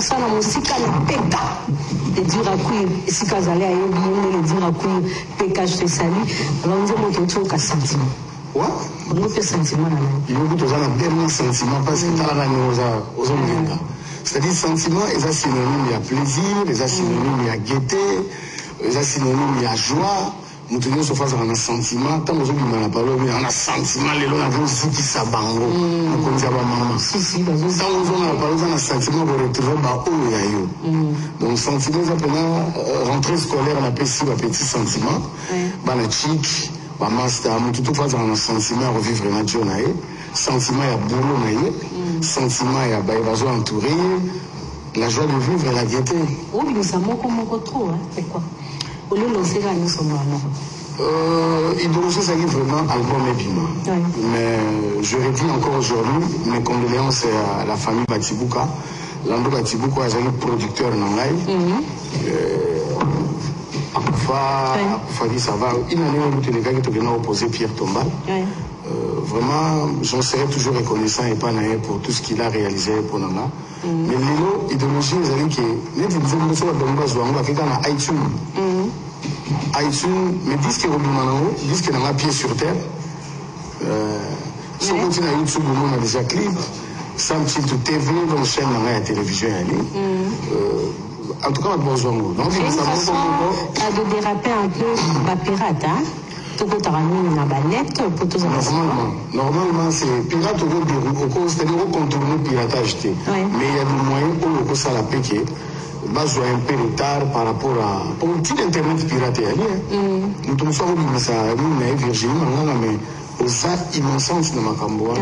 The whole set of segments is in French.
ça dans mon sika na peka. Les dire à quoi et si Kazalé a eu les dire à quoi peka je te salue. Alors on dit mon quelque chose qu'à sentiment. Quoi? On a fait sentiment là. Il y a beaucoup de gens qui ont sentiment parce que t'as la aux hommes. C'est-à-dire sentiment, ils ont synonyme, il y a plaisir, ils ont synonyme, il y a gaieté, ils ont synonyme, il y a joie. Nous tenons sur face à un sentiment. Tant que nous avons parlé, on a sentiment, les gens ont vu qui s'abango. Nous connaissons pas maman. Tant que nous avons parlé, on a sentiment pour retrouver où il y a eu. Donc, sentiment, ça peut rentrer scolaire, on appelle ça un petit sentiment. La chic, la master, tout face à un sentiment à revivre la journée. Sentiment, il y a boulot, sentiment, il y a besoin entouré. La joie de vivre et la gaieté. Oui, mais ça manque trop, hein. C'est quoi? Idéologie, ça dit vraiment album et bima. Mais je redis encore aujourd'hui mes condoléances à la famille Batibouka. Lando Batibouka est un producteur en live. Akufa dit ça va. Il y a un gars qui est opposé Pierre Tombal. Vraiment, j'en serai toujours reconnaissant et pas naïf pour tout ce qu'il a réalisé pour nous. Mais l'idéologie, c'est que les gens qui ont iTunes. iTunes, mais disque est disque dans la pied sur terre. Si on continue à YouTube, on a déjà clip. Sam Chiltou TV, dans chaîne dans la télévision. En tout cas, on a besoin de nous. C'est une façon de déraper un peu la pirate, hein? Normalement, c'est pirate c'est-à-dire au contourner le piratage. Mais il y a des moyens pour ça la péquer. Bas un peu retard par rapport à. Pour le petit internet piraté, nous sommes sur le Virginie, mais aux innocence de Macamboa.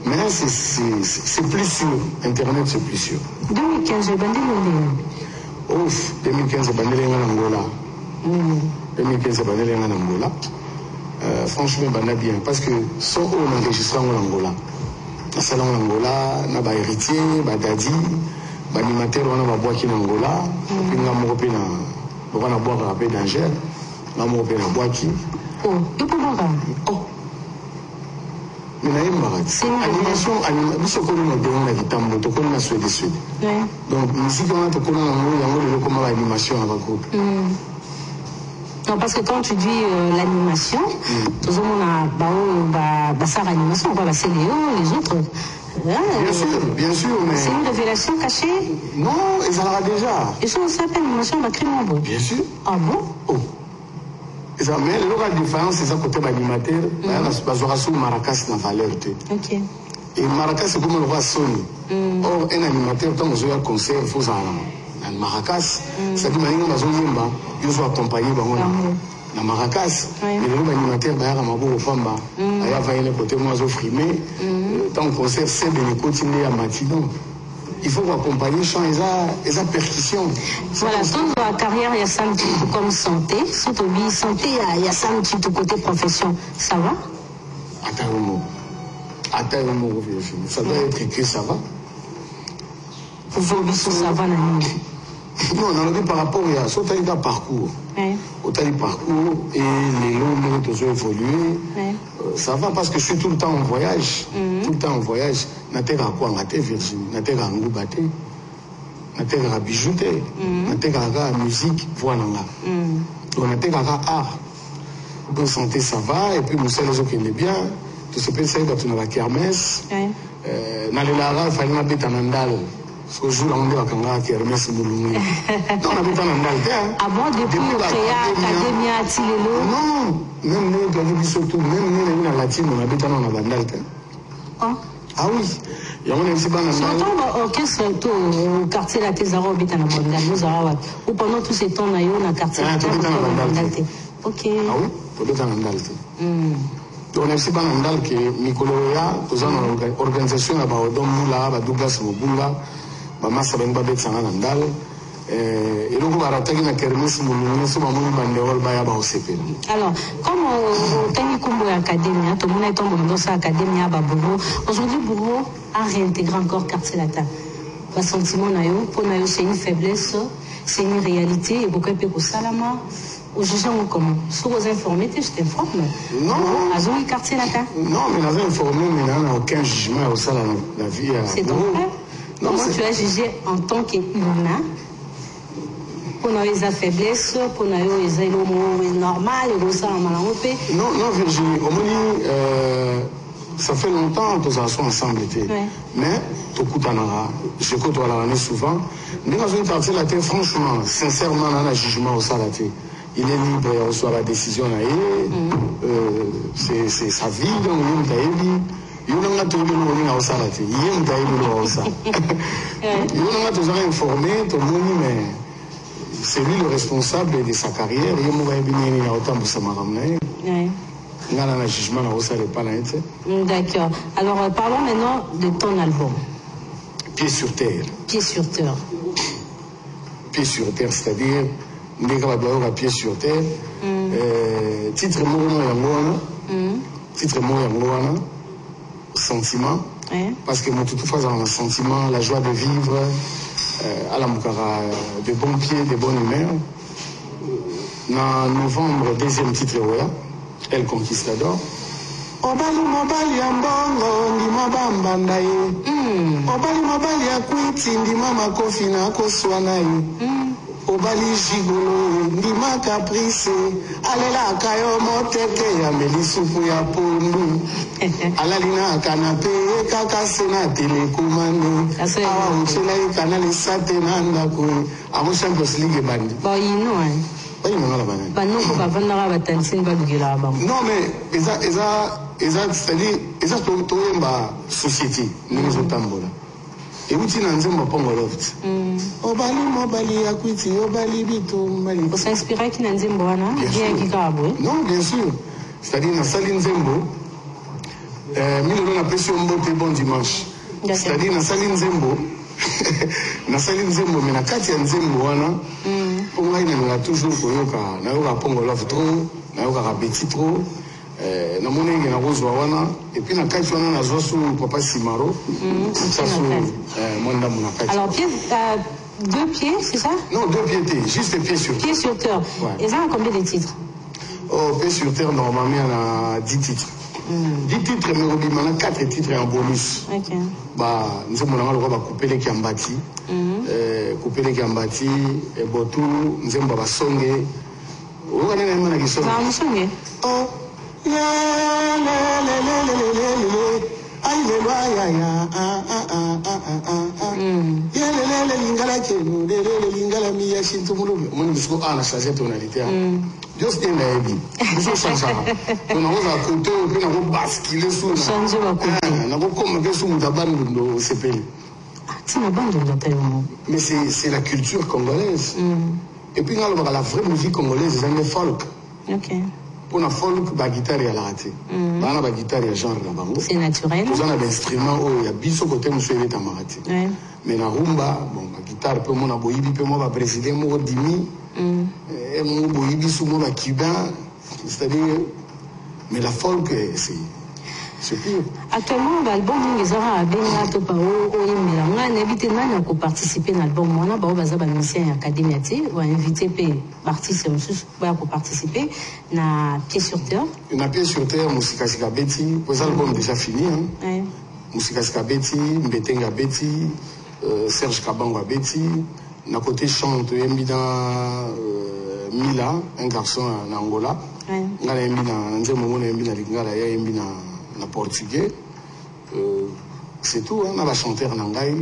Maintenant, c'est plus sûr. Internet, c'est plus sûr. 2015, j'ai bandé le 2015, j'ai bandé en Angola. 2015, j'ai bandé en Angola. Franchement, c'est bien. Parce que sans on enregistre en Angola. Dans le salon en Angola, on a des héritiers, des dadis, des animateurs, on a des bois qui en Angola. Puis on a des bois rapide d'Angers. On a des bois qui. Oh, il faut voir. Oh. Mais c'est une animation, animation qu'on a donné la guitare, on a Suède. Donc, musique, on a comment l'animation avec le groupe. Non, parce que quand tu dis l'animation, tout le monde a sa animation, on va passer les autres. Bien sûr, mais. C'est une révélation cachée? Non, ils en ont déjà. Et ça, on s'appelle l'animation, on va créer un bon. Bien sûr. Ah bon? Oh. Mais la différence, c'est ça côté l'animateur, parce qu'on a sous Maracas dans la valeur. Ok. Et Maracas, c'est comme le roi Sony. Or, un animateur, quand on a un concert, il faut ça. Maracas, c'est-à-dire que ils sont accompagnés dans Maracas. Mais les animateurs, ils ont famba. Ils ont côté moi, ils ont frimé. Tant qu'on concert, c'est de continuer à Matidon. Il faut accompagner les chants et la percussion. Voilà, toute la carrière, il y a ça comme santé. Surtout santé, il y a ça côté profession. Ça va? Attends un mot, ça doit être écrit, ça va? Pour vos bisous, ça va, non, on a dit par rapport à ça, tu as un parcours. Tu as un parcours et les longs ont évolué. Ça va parce que je suis tout le temps en voyage. Tout le temps en voyage. Je suis à quoi? Je suis Virginie. Je suis à Ngoubaté. Je suis à Bijouté. Je suis à musique. Voilà. Donc, je suis à art. Donc, santé, ça va. Et puis, nous sommes les autres qui aiment bien. Tout ce que c'est quand on a la kermesse. Dans les lara, il fallait habiter en Andal. Parce que je on dit qu'on a kermesse Mouloumé. Non, on habite en Andal. Ah bon, depuis le créa, Academia, Tilelo? Non, même nous, on dit surtout, même nous, on a latine, on habite en Andal. Ah oui. Il y a un MC Banandal. Surtout orchestre au quartier la Tésaro habite en Andal. Ou pendant tous ces temps, on a eu un quartier la Tésaro. Ok. Ah oui, peut-être en Andal. On a aussi Banandal qui est Mikoloya, tous en organisation à Baodom Moula, Douglas Mobunga, Bamassa Benba Betsana Nandal. Et donc, on va rattaquer la kermesse Mouloumé, c'est Mamoun Banderol Bayaba au CP. Alors, comme au Tanikumbo Academia, tout le monde est tombé dans sa Academia à Bourreau. Aujourd'hui, Bourreau a réintégré encore Quartier Latin. Le sentiment, pour nous, c'est une faiblesse, c'est une réalité, et beaucoup de Salama. Aujourd'hui, comment? Si vous informez, je t'informe. Non. Azou, Quartier Latin. Non, mais nous avons informé, mais nous n'avons aucun jugement au sein de la vie. C'est donc vrai. Comment tu as jugé en tant qu'humain? Pour nous, les faiblesses, pour nous, les normal, les ça, non, Virginie, au moins, ça fait longtemps que nous sommes ensemble. Mais, je côtoie l'année souvent. Nous avons une partie là, franchement, sincèrement, dans le jugement au salaté. Il est libre, il reçoit la décision. C'est sa vie, donc il y a informé, mais c'est lui le responsable de sa carrière. D'accord. Alors parlons maintenant de ton album. Pieds sur terre. Pieds sur terre. Pieds sur terre, c'est-à-dire pieds sur terre. Titre Yangoana. Sentiment. Parce que moi, tout faisant un sentiment, la joie de vivre, à la Moukara, de bons pieds, de bonne humeur. En novembre, deuxième titre, El Conquistador. Obali ambongo ndima bambanda ye. Obali akwiti ndima makofi na koswana ye. Obali jigolo ndima caprice alela kayo moteke ya melisupu ya pondu. Alalina kanape kaka sena telekomande. Awa uchela kanali sate nanda ko. Amo Champions League bandi. Ba yino non mais c'est-à-dire société nous autambola et vous tinez nzembo pongo loft obali akwiti obali bito mali pour s'inspirer qui nzembo wana bien qui kabwe non bien sûr c'est-à-dire na sali nzembo mimi ndo na pression mbote bon dimanche c'est-à-dire na sali nzembo mais na kati ya nzembo wana pour moi il y a toujours na pongo love trop na petit trop na mona ngi na rozwa wana et puis na kati wana na zosu papa Simaro ça sous monda mona kati. Alors pieds deux pieds, c'est ça? Non, deux pieds, juste pieds sur terre. Pieds sur terre. Et ça a combien de titres? Oh, pieds sur terre normalement il y a 10 titres. 10 titres mais on a 4 titres en bonus. OK. Bah nous sommes on va couper les Kiambati. Couper les Kiambati et botu nous sommes ba songe. On va aller na kisonge. Na songe. Oh. Aïe le ya ya lingala kenu lingala mi ya shintumulu mon disco a la changer tonalité. Just in the heavy. Nous changeons. On a côté on a basculer sur changer la côté. On a comme que sous mutabando CPL. C'est la bande de mais c'est la culture congolaise. Et puis on a la vraie musique congolaise, c'est le folk. OK. Pour la folk, la guitare est à la raté. La guitare est genre la bango. C'est naturel. Vous en avez instrument, il y a biso côté monsieur est à maraté. Mais la rumba, bon, la guitare peut mon aboyibi peut moi présider mon dimi. Et mon aboyibi sous mon cubain, c'est-à-dire, mais la folk c'est pur. Actuellement, l'album les aura bien to pa o yemela nga invité nani ko participer dans l'album mona ba baza ba musicien académique ou invité pe artiste ba ko participer na Pieds sur terre. Na Pieds sur terre Musika Sika Betty, pour l'album déjà fini hein. Musika Sika Betty, Mbetenga Betty, Serge Kabango Betty, na côté chante yembi dans Mila, un garçon en Angola. Ngala yembi na nzemo mona yembi na lingala ya yembi na portugais, c'est tout, on a la chanteur Nangaï,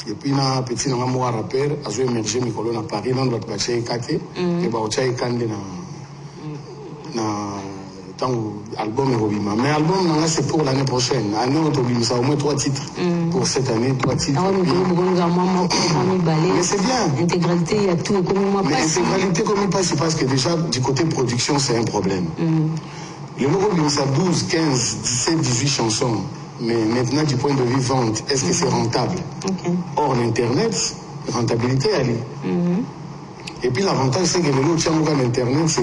et puis on a un petit rappeur, a joué émergé Mikolo à Paris, on va passer Kate, et bah on a Kande na album Robima. Mais album c'est pour l'année prochaine. Année Robima, ça au moins 3 titres pour cette année, 3 titres. Mais c'est bien. Intégralité, il y a tout comme moi. Mais intégralité comme il passe, parce que déjà du côté production c'est un problème. Le Robin, ça 12, 15, 17, 18 chansons. Mais maintenant, du point de vue vente, est-ce que c'est rentable? Or, l'Internet, rentabilité, elle est. Et puis, l'avantage, c'est que le lot de l'Internet, c'est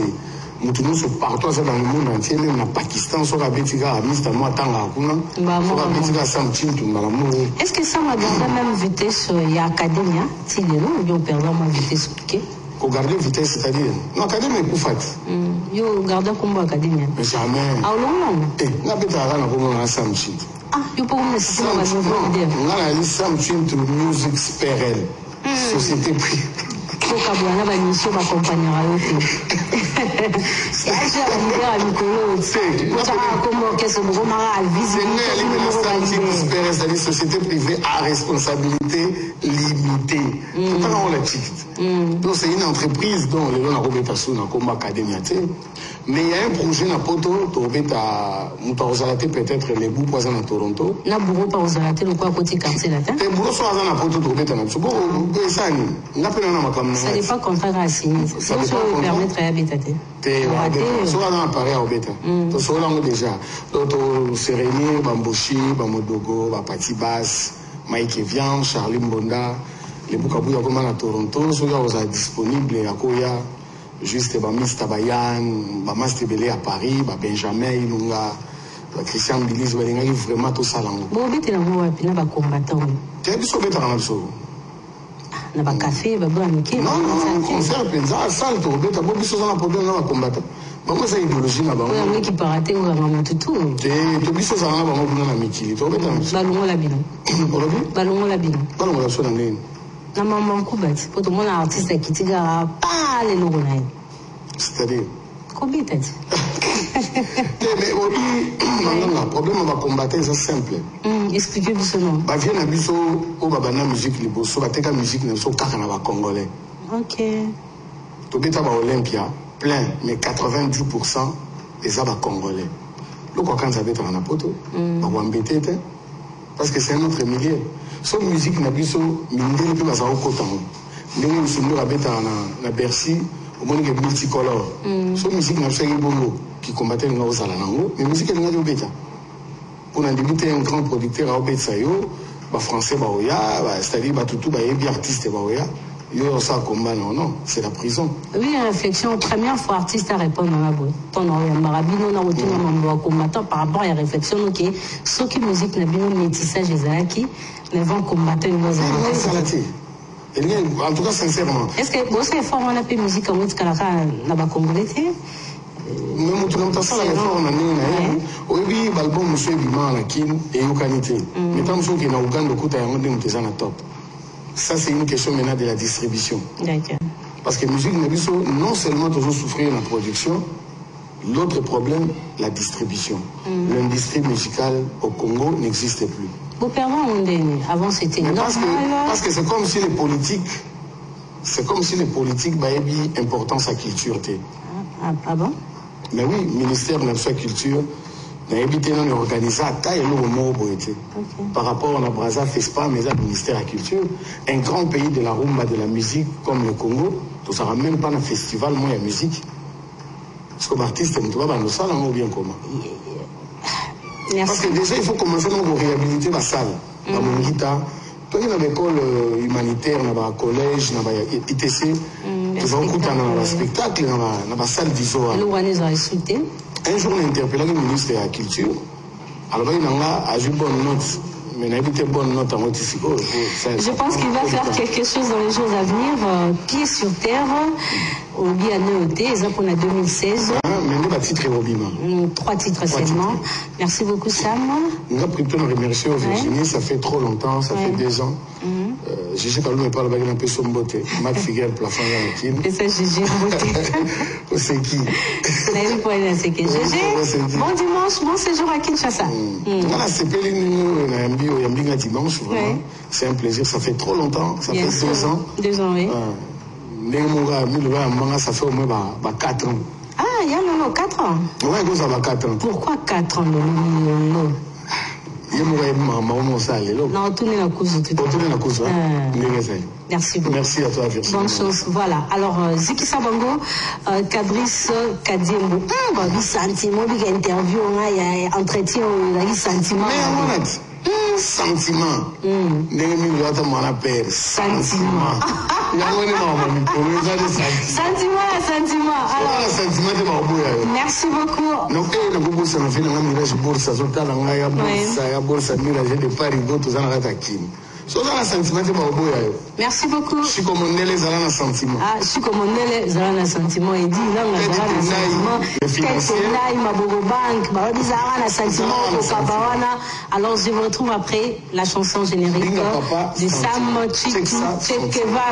nous sommes partout dans le monde entier, même en Pakistan, sur la Bétika, à Mistamo, à Tangakuna, sur la Bétika, à Samtim, tout dans l'amour. Est-ce que ça m'a gardé la même vitesse il y a Academia? Si les lots, ils ont perdu la même vitesse. Pour garder vitesse, c'est-à-dire non, académie est pour fait. Yo garde comme académie. Mais jamais. Ah non. Eh, n'a pas été à la comme on a Samchit. Ah Ah, je peux vous laisser ma idée. On a la Samsung to Music Sperel. Société privée. Kabwana ba mission ba compagnie rayote. C'est à l'hiver à Nicolo. Ça a comme qu'est-ce que vous mara visite. C'est une société privée à responsabilité limitée. C'est pas on la petite. Donc c'est une entreprise dont les gens ont robé tasuna comme académie. Mais il y a un projet na poto to beta mutaozalate peut-être les bouts poisson à Toronto. Na bourreau pas ozalate le quoi côté quartier latin. Et bourreau soit na poto to beta na tsubo besani. Na pena na makam. Ça n'est pas contraire à signer. Ça peut permettre à habiter. Soit dans l'appareil à beta. To so là déjà. Donc se réunir bamboshi, bamodogo, bapati basse, Mike Vian, Charlie Mbonda, les boucabou ya comme à Toronto, soit là disponible à Koya. Juste Mr. Bayan, Master Belé à Paris, Benjamin Ilunga, Christian Billis, vraiment tout ça là. Bon, tu es un combattant. Tu es un combattant. Tu as un café, tu as un non, concert, salle, tu as un problème dans le combattant. Moi, c'est idéologie là-bas. Oui, qui peut rater ou un tout. Tu as ça là-bas, tu as un amitié. Tu as un ballon la bine. Ballon la bine. Ballon la bine. Na maman Koubet, pour tout le monde artiste qui t'a pas les logos. C'est-à-dire combien t'as dit? Mais le problème va combattre c'est simple. Expliquez-vous ce nom. Bah viens à biso au babana musique liboso, ba teka musique ne so kaka na ba congolais. OK. To beta ba Olympia plein mais 90% des aba congolais. Le quoi quand ça beta na poto, ba wambete parce que c'est un autre milieu. So musique na biso mindele pe ba za okotango. Ndenge musumbu ba beta na Bercy. Au moins il y a multicolore. So musique n'a pas bongo qui combattait les aux alanango, mais musique elle n'a pas bêta. Pour en débuter un grand producteur à Obet Sayo, bah français bah oya, c'est-à-dire bah tout bah bien artiste bah oya, yo ça combat non, c'est la prison. Oui, réflexion première fois artiste à répondre à la boue. Ton nom marabino na retourne en combattant par rapport à la réflexion OK, ce qui musique n'a bien métissage des alaki, mais vont combattre les alaki. En tout cas, sincèrement. Est-ce que vous savez fort on a fait musique en mode kalaka là-bas congolais? Même tout le monde ça la fort on a né. Oui, l'album monsieur Bima la kin et yokanité. Mais tant que na Uganda kuta yango ndenge teza na top. Ça c'est une question maintenant de la distribution. D'accord. Parce que musique nebiso non seulement toujours souffrir la production, l'autre problème la distribution. L'industrie musicale au Congo n'existe plus. Vous perdez avant c'était normal. Parce que c'est comme si les politiques avaient mis importance à la culture. Ah bon? Mais oui, le ministère de la culture n'a évité d'organiser à taille par rapport à Brazza FESPA, mais à ministère de la culture. Un grand pays de la rumba, de la musique comme le Congo, tout ça même pas un festival, moi, la musique. Parce que l'artiste, tu vas dans ça, là, ou bien comment? Merci. Parce que déjà, il faut commencer à réhabiliter la salle. Dans mon guitare, toi, il y a une école humanitaire, dans un collège, dans un ITC, tu vas écouter dans un spectacle, dans la salle d'ISO. Un jour, on a interpellé le ministre de la Culture. Alors, il a eu bonne note. Mais il a eu bonne note en motifico. Je pense qu'il va faire quelque chose dans les jours à venir, pied sur terre. On dit à Néoté, ça pour la 2016. Mais titre 3 titres seulement. Merci beaucoup, Sam. On a plutôt remercier au Virginie, ça fait trop longtemps, ça fait 2 ans. Gégé Kalou me parle un peu son beauté. Mac Figuel, plafond dans le et ça, Gégé, beauté. C'est qui? C'est qui Gégé. Bon dimanche, bon séjour à Kinshasa. Voilà, c'est Péline, dimanche, vraiment. C'est un plaisir, ça fait trop longtemps, ça fait 2 ans. 2 ans, oui. Ça fait au moins 4 ans. Ah, il y a Lolo, 4 ans. Oui, ça va 4 ans. Pourquoi 4 ans, Lolo? Non, tournez la cause. Merci beaucoup. Merci à toi, Virginie. Bonne chance. Voilà. Alors, Ziki Sabango, Kadris Kadiembo. Sentiment, interview, entretien, sentiment. Sentiment. Sentiment. Merci beaucoup. So ça, la sentiment, c'est pas beau. Merci beaucoup. Je suis comme on est les allant un sentiment. Ah, je suis comme on est les allant un sentiment. Il dit, là, on a un sentiment. Qu'est-ce que là, il m'a beau banque. Bah, on dit, un sentiment au Kabawana. Alors, je vous retrouve après la chanson générique de Sam Chikeva.